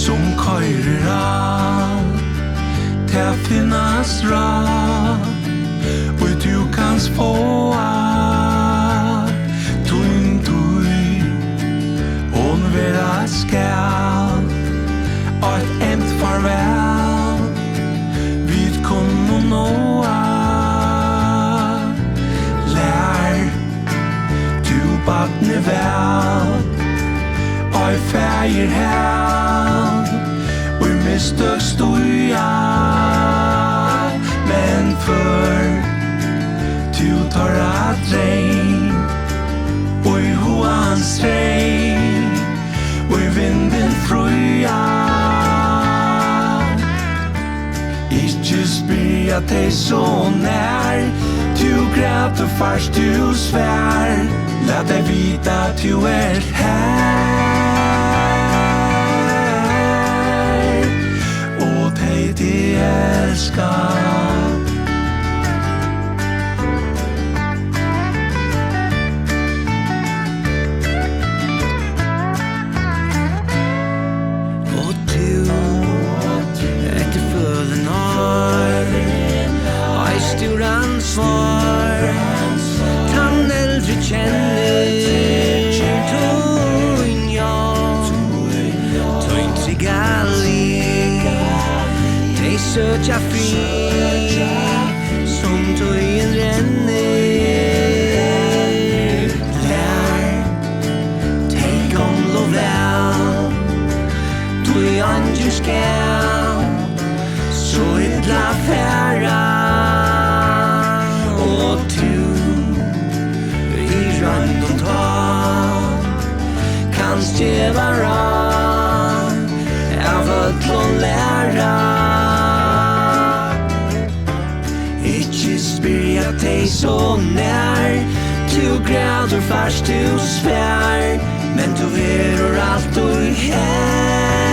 som køyrer av til finnes rad og du kan få tun og vera skal og et emt farvel vid kunne nå lær du badne vel og fægir hel og mistøk stuja men før du tar at regn og i hoans regn og i vinden fruja ikke spyr at deg så nær du græt og fars du svær la deg vita at du her og deg de elskar stor ansvar Tann eldre kjenner Tøyn trigali De søtja fri Som tøyen renner Lær Take on lov vel Tøy andre skal Så idla færa Stjevara av ötlån lära Ikke spyr at deg så nær Du græder fast du svär Men du verur allt og her